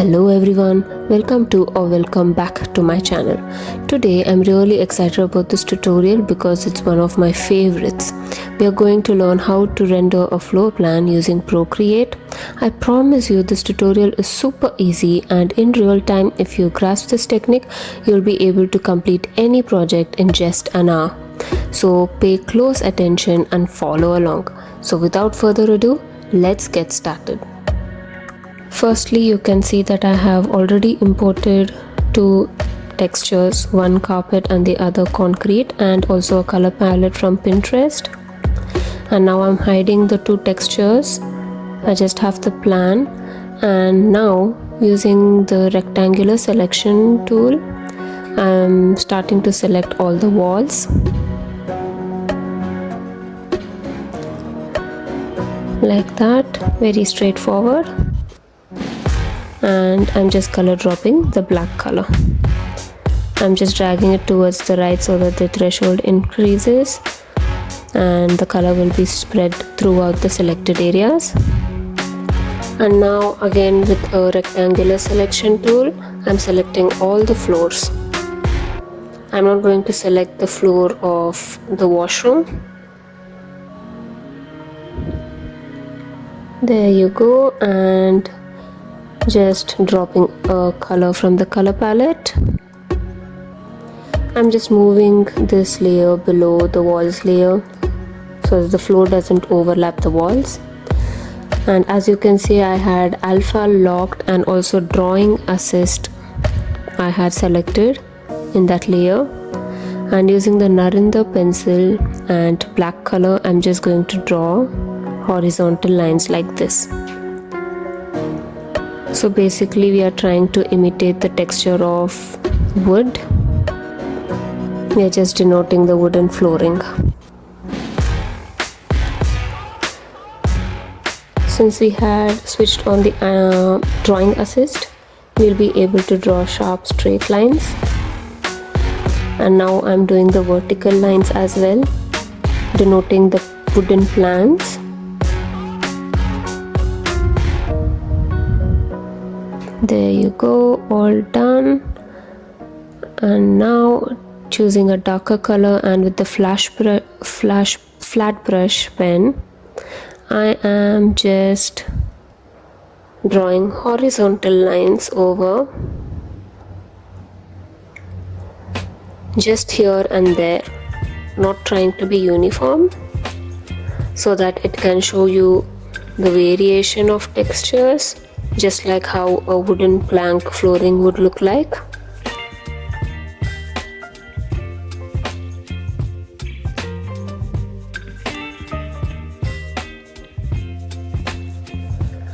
Hello everyone, welcome back to my channel. Today I'm really excited about this tutorial because it's one of my favorites. We are going to learn how to render a floor plan using Procreate. I promise you this tutorial is super easy, and in real time if you grasp this technique, you'll be able to complete any project in just an hour. So pay close attention and follow along. So without further ado, let's get started. Firstly, you can see that I have already imported two textures, one carpet and the other concrete, and also a color palette from Pinterest. And now I'm hiding the two textures. I just have the plan, and now using the rectangular selection tool, I'm starting to select all the walls. Like that, very straightforward. And I'm just color dropping the black color. I'm just dragging it towards the right so that the threshold increases and the color will be spread throughout the selected areas. And now again with a rectangular selection tool, I'm selecting all the floors. I'm not going to select the floor of the washroom. There you go, and just dropping a color from the color palette. I'm just moving this layer below the walls layer so that the floor doesn't overlap the walls. And as you can see, I had alpha locked and also drawing assist I had selected in that layer, and using the Narinder pencil and black color, I'm just going to draw horizontal lines like this. So basically we are trying to imitate the texture of wood. We are just denoting the wooden flooring. Since we had switched on the drawing assist, we'll be able to draw sharp straight lines. And now I'm doing the vertical lines as well, denoting the wooden planks. There you go, all done. And now choosing a darker color, and with the flat brush pen, I am just drawing horizontal lines over just here and there, not trying to be uniform, so that it can show you the variation of textures, just like how a wooden plank flooring would look like.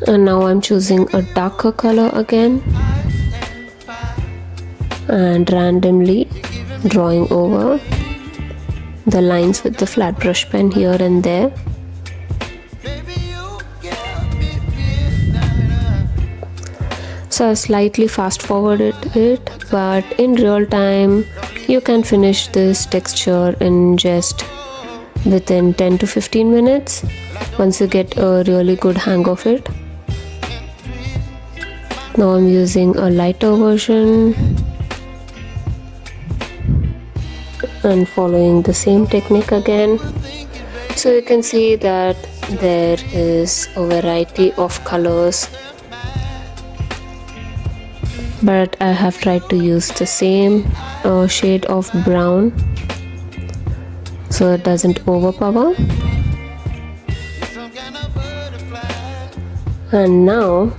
And now I'm choosing a darker color again and randomly drawing over the lines with the flat brush pen here and there. So I slightly fast forwarded it, but in real time you can finish this texture in just within 10 to 15 minutes once you get a really good hang of it. Now I'm using a lighter version and following the same technique again. So you can see that there is a variety of colors, but I have tried to use the same shade of brown so it doesn't overpower. And now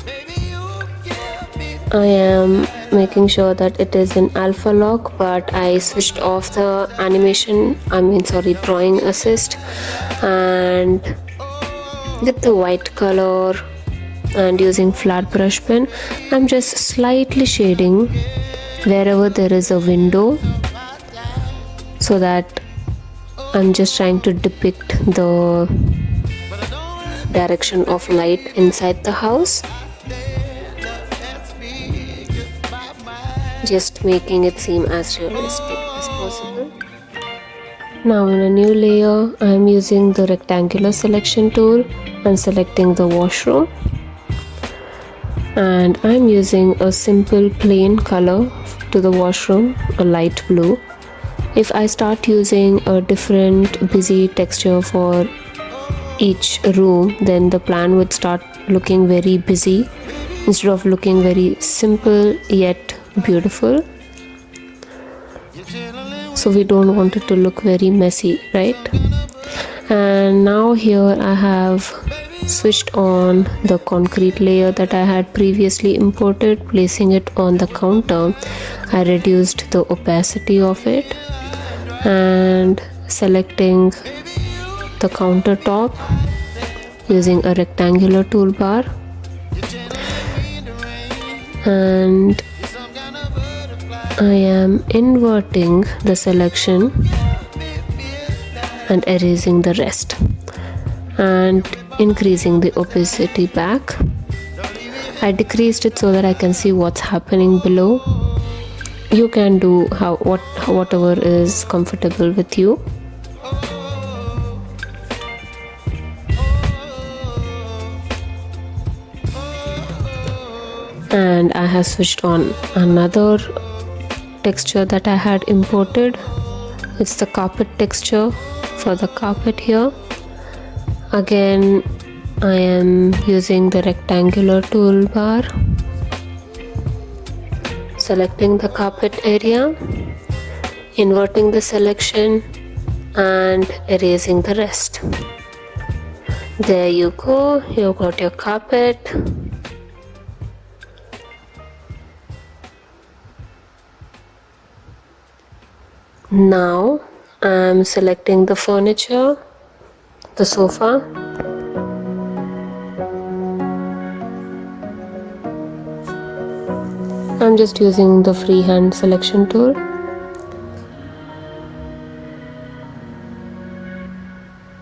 I am making sure that it is in alpha lock, but I switched off the drawing assist, and with the white color and using flat brush pen, I'm just slightly shading wherever there is a window, so that I'm just trying to depict the direction of light inside the house, just making it seem as realistic as possible. Now in a new layer, I am using the rectangular selection tool and selecting the washroom. and I'm using a simple plain color to the washroom, a light blue. If I start using a different busy texture for each room, then the plan would start looking very busy instead of looking very simple yet beautiful. So we don't want it to look very messy, right? And now here I have switched on the concrete layer that I had previously imported. Placing it on the counter, I reduced the opacity of it and selecting the countertop using a rectangular toolbar, and I am inverting the selection and erasing the rest and increasing the opacity back. I decreased it so that I can see what's happening below. You can do whatever is comfortable with you. And I have switched on another texture that I had imported. It's the carpet texture for the carpet here. Again, I am using the rectangular toolbar, selecting the carpet area, inverting the selection and erasing the rest. There you go, you got your carpet. Now I'm selecting the furniture, the sofa. I'm just using the freehand selection tool.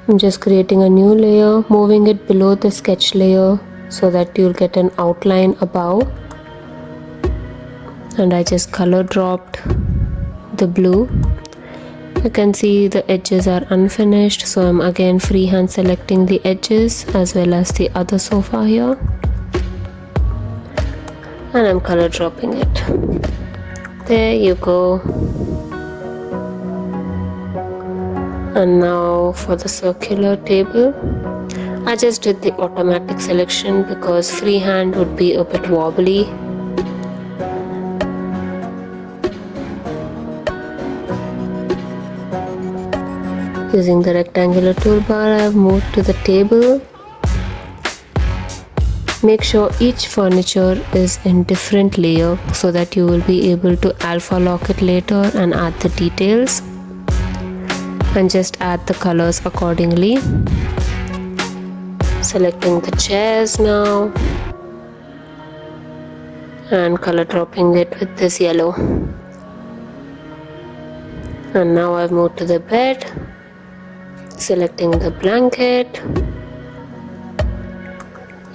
I'm just creating a new layer, moving it below the sketch layer so that you'll get an outline above. And I just color dropped the blue. You can see the edges are unfinished, so I'm again freehand selecting the edges as well as the other sofa here, and I'm color dropping it. There you go. And now for the circular table, I just did the automatic selection because freehand would be a bit wobbly. Using the rectangular toolbar, I have moved to the table. Make sure each furniture is in different layer so that you will be able to alpha lock it later and add the details. And just add the colors accordingly. Selecting the chairs now and color dropping it with this yellow. And now I've moved to the bed. Selecting the blanket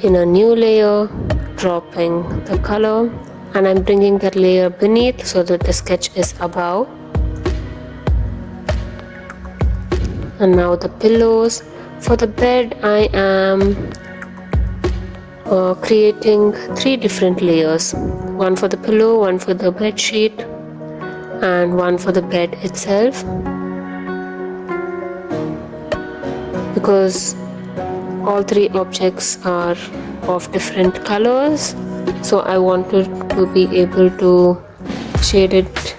in a new layer, dropping the color, and I'm bringing that layer beneath so that the sketch is above. And now the pillows. For the bed, I am creating 3 different layers. One for the pillow, one for the bed sheet, and one for the bed itself. Because all 3 objects are of different colors, so I wanted to be able to shade it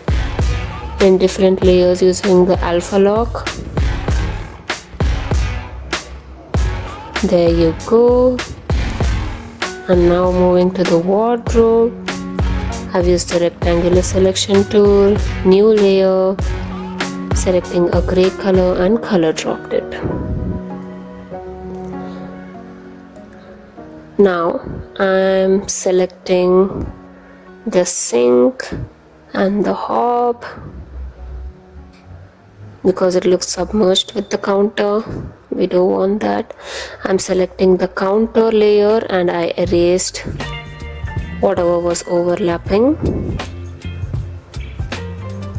in different layers using the alpha lock. There you go. And now moving to the wardrobe, I've used the rectangular selection tool, new layer, selecting a gray color and color dropped it. Now I'm selecting the sink and the hob because it looks submerged with the counter. We don't want that. I'm selecting the counter layer and I erased whatever was overlapping.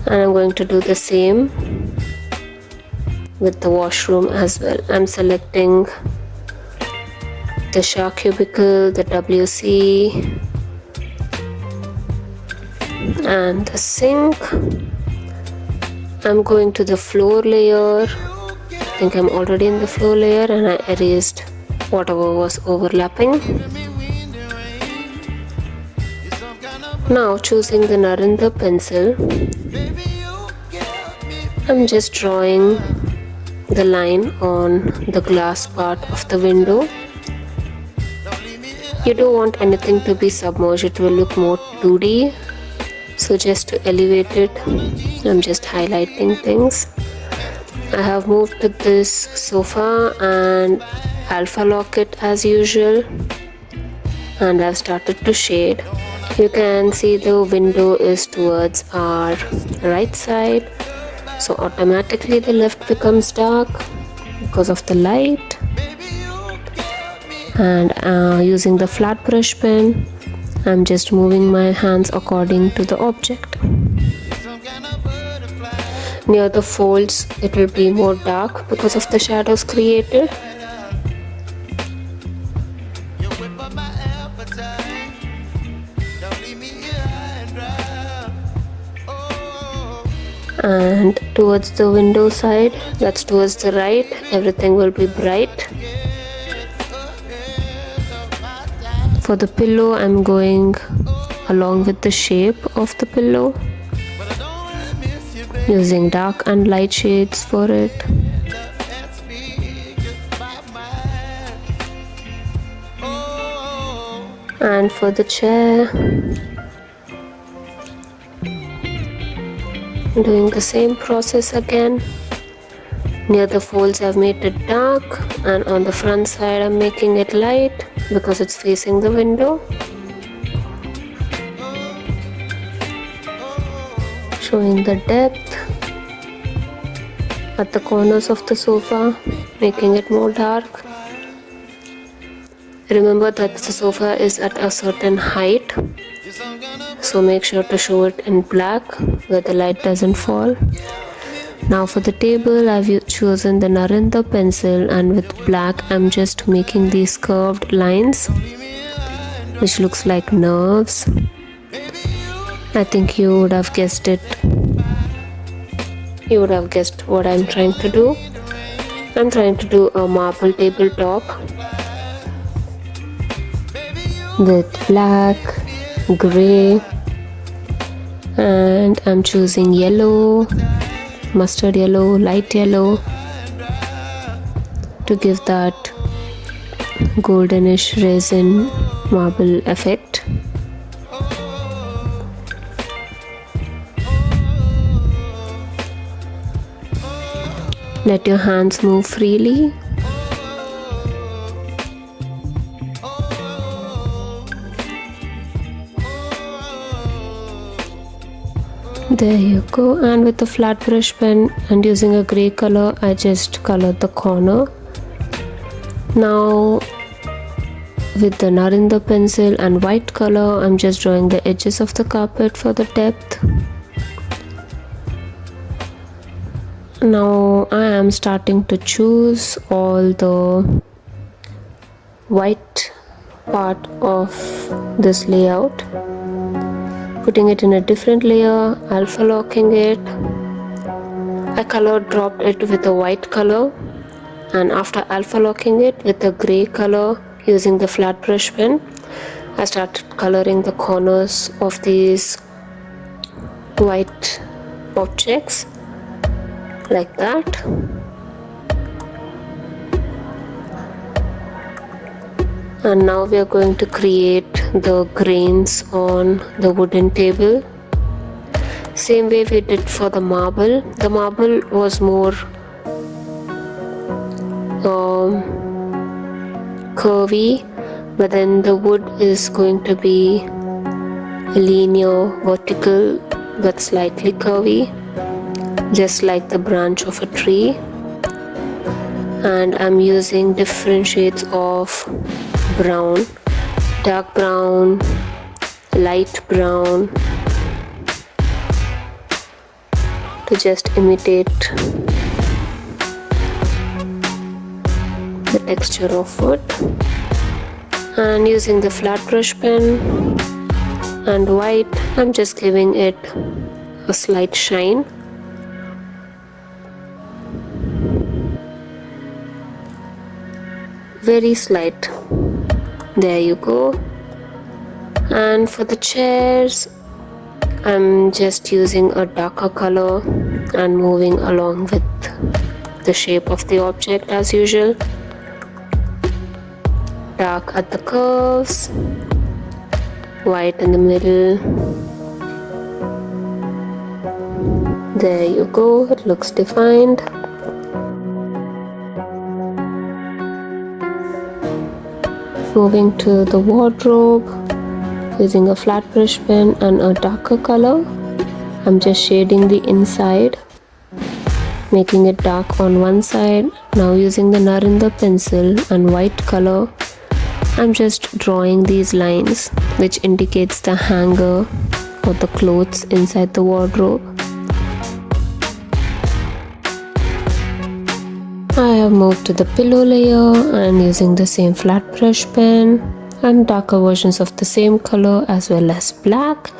And I'm going to do the same with the washroom as well. I'm selecting the shower cubicle, the WC, And the sink, I'm going to the floor layer. I think I'm already in the floor layer, and I erased whatever was overlapping. Now choosing the Narinder pencil, I'm just drawing the line on the glass part of the window. You don't want anything to be submerged, it will look more 2D. So just to elevate it, I'm just highlighting things. I have moved to this sofa and alpha lock it as usual, and I've started to shade. You can see the window is towards our right side, so automatically the left becomes dark because of the light. And using the flat brush pen, I'm just moving my hands according to the object. Near the folds, it will be more dark because of the shadows created. And towards the window side, that's towards the right, everything will be bright. For the pillow, I'm going along with the shape of the pillow, using dark and light shades for it. And for the chair, doing the same process again. Near the folds I've made it dark, and on the front side I'm making it light because it's facing the window. Showing the depth at the corners of the sofa, making it more dark. Remember that the sofa is at a certain height, so make sure to show it in black where the light doesn't fall. Now for the table, I've chosen the Narinder pencil, and with black I'm just making these curved lines which looks like nerves. I think you would have guessed it. You would have guessed what I'm trying to do. I'm trying to do a marble tabletop with black, grey, and I'm choosing yellow, mustard yellow, light yellow to give that goldenish resin marble effect. Let your hands move freely. There you go. And with the flat brush pen and using a grey color, I just colored the corner. Now with the Narinder pencil and white color, I'm just drawing the edges of the carpet for the depth. Now I am starting to choose all the white part of this layout, putting it in a different layer, alpha locking it. I color dropped it with a white color, and after alpha locking it with a grey color using the flat brush pen, I started coloring the corners of these white objects like that. And now we are going to create the grains on the wooden table. Same way we did for the marble. The marble was more curvy, but then the wood is going to be linear, vertical, but slightly curvy, just like the branch of a tree. And I'm using different shades of brown, dark brown, light brown, to just imitate the texture of wood. And using the flat brush pen, And white, I'm just giving it a slight shine. Very slight. There you go. And for the chairs, I'm just using a darker color and moving along with the shape of the object as usual. Dark at the curves, white in the middle. There you go, it looks defined. Moving to the wardrobe, using a flat brush pen and a darker color. I'm just shading the inside, making it dark on one side. Now using the Narinder pencil and white color, I'm just drawing these lines which indicates the hanger or the clothes inside the wardrobe. I have moved to the pillow layer and using the same flat brush pen and darker versions of the same color as well as black,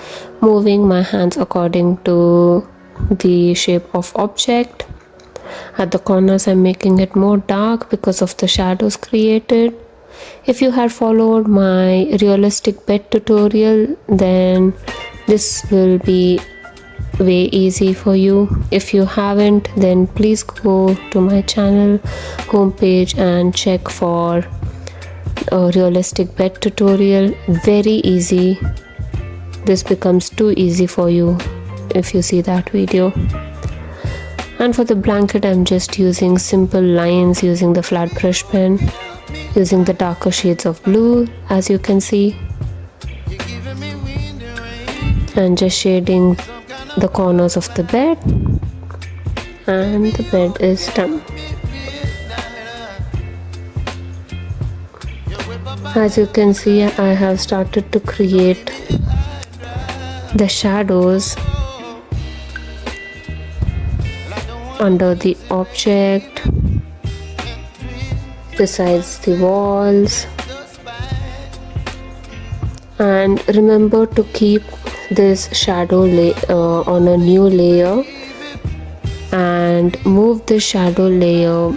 moving my hands according to the shape of object. At the corners I'm making it more dark because of the shadows created. If you had followed my realistic bed tutorial, then this will be way easy for you. If you haven't, then please go to my channel homepage and check for a realistic bed tutorial. Very easy. This becomes too easy for you if you see that video. And for the blanket, I'm just using simple lines using the flat brush pen, using the darker shades of blue as you can see, and just shading the corners of the bed, and the bed is done. As you can see, I have started to create the shadows under the object, besides the walls. And remember to keep this shadow on a new layer and move the shadow layer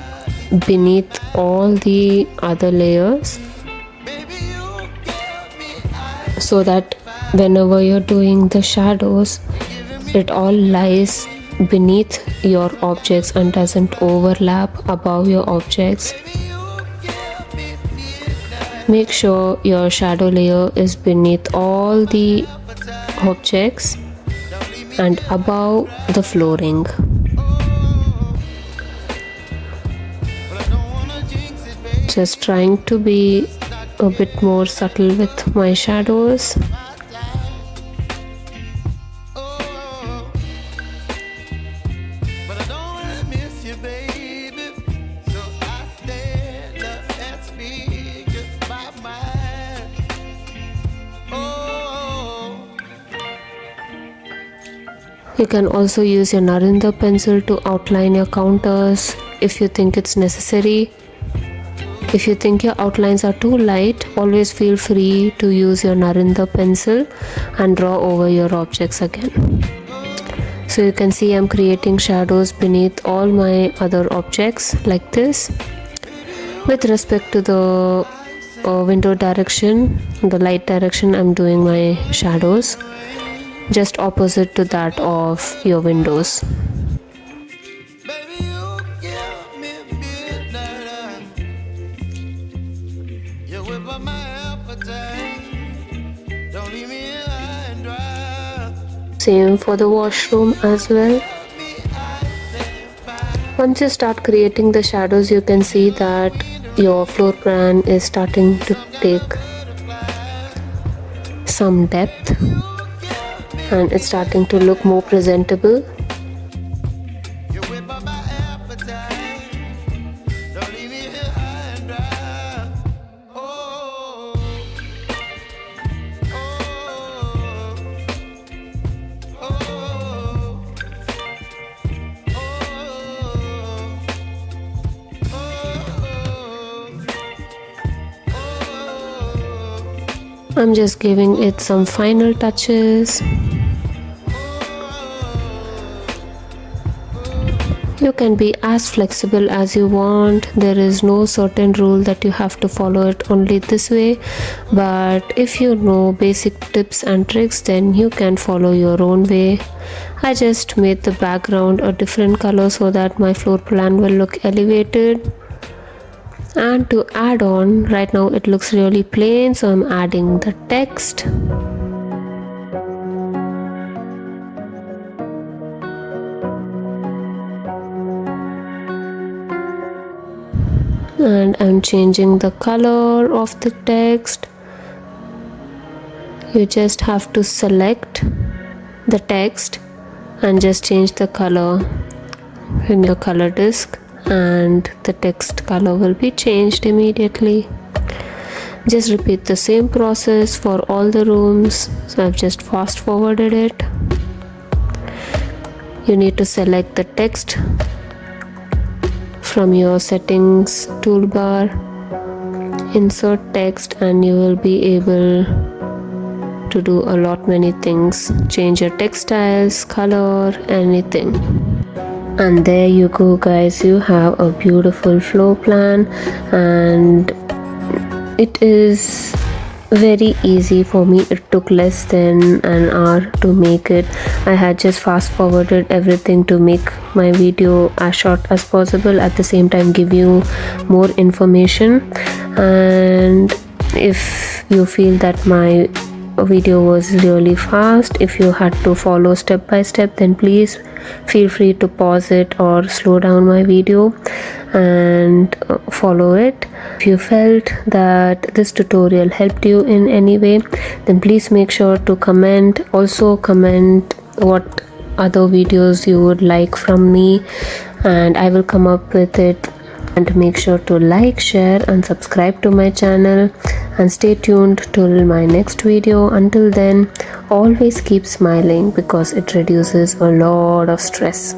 beneath all the other layers, so that whenever you're doing the shadows, it all lies beneath your objects and doesn't overlap above your objects. Make sure your shadow layer is beneath all the objects and above the flooring. Just trying to be a bit more subtle with my shadows. You can also use your Narinder pencil to outline your counters if you think it's necessary. If you think your outlines are too light, always feel free to use your Narinder pencil and draw over your objects again. So you can see I'm creating shadows beneath all my other objects like this. With respect to the window direction, the light direction, I'm doing my shadows just opposite to that of your windows. Same for the washroom as well. Once you start creating the shadows, you can see that your floor plan is starting to take some depth and it's starting to look more presentable. I'm just giving it some final touches. You can be as flexible as you want. There is no certain rule that you have to follow it only this way, but if you know basic tips and tricks, then you can follow your own way. I just made the background a different color so that my floor plan will look elevated. And to add on, right now it looks really plain, so I'm adding the text. And I'm changing the color of the text. You just have to select the text and just change the color in your color disk, and the text color will be changed immediately. Just repeat the same process for all the rooms. So I've just fast forwarded it. You need to select the text from your settings toolbar, insert text, and you will be able to do a lot many things. Change your text styles, color, anything. And there you go guys, you have a beautiful floor plan, and it is very easy for me. It took less than an hour to make it. I had just fast forwarded everything to make my video as short as possible, at the same time give you more information. And if you feel that my video was really fast, if you had to follow step by step, then please feel free to pause it or slow down my video and follow it. If you felt that this tutorial helped you in any way, then please make sure to comment. Also comment what other videos you would like from me, and I will come up with it. And make sure to like, share and subscribe to my channel, and stay tuned till my next video. Until then, always keep smiling because it reduces a lot of stress.